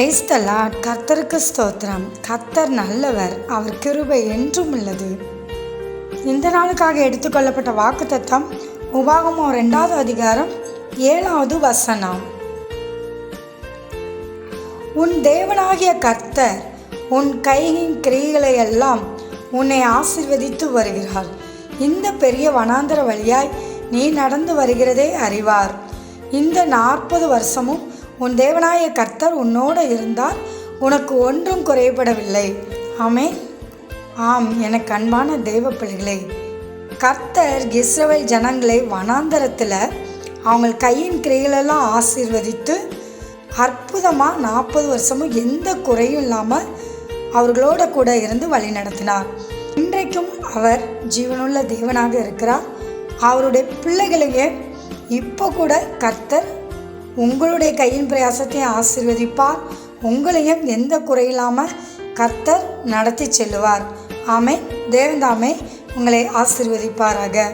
Praise the Lord. கர்த்தருக்கு ஸ்தோத்திரம். கர்த்தர் நல்லவர், அவர் கிருபை என்றும் உள்ளது. இந்த நாளுக்காக எடுத்துக்கொள்ளப்பட்ட வாக்குத்தத்தம் உபாகமம் 2வது அதிகாரம் 7வது வசனம். உன் தேவனாகிய கர்த்தர் உன் கையின் கிரியைகளை எல்லாம் உன்னை ஆசீர்வதித்து வருகிறார். இந்த பெரிய வனாந்தர வழியாய் நீ நடந்து வருகிறதே அறிவார். இந்த 40 வருஷமும் உன் தேவனாய கர்த்தர் உன்னோடு இருந்தார், உனக்கு ஒன்றும் குறைபடவில்லை. ஆமென். ஆம், எனக்கு அன்பான தேவ பிள்ளைகளே, கர்த்தர் இஸ்ரவேல் ஜனங்களை வனாந்தரத்தில் அவங்க கையின் கிரைகளெல்லாம் ஆசீர்வதித்து அற்புதமாக 40 வருஷமும் எந்த குறையும் இல்லாமல் அவர்களோட கூட இருந்து வழி நடத்தினார். இன்றைக்கும் அவர் ஜீவனுள்ள தேவனாக இருக்கிறார். அவருடைய பிள்ளைகளையே இப்போ கூட கர்த்தர் உங்களுடைய கையின் பிரயாசத்தை ஆசீர்வதிப்பார். உங்களையும் எந்த குறையில்லாமல் கர்த்தர் நடத்தி செல்லுவார். ஆமென். தேவன் தாமே உங்களை ஆசீர்வதிப்பாராக.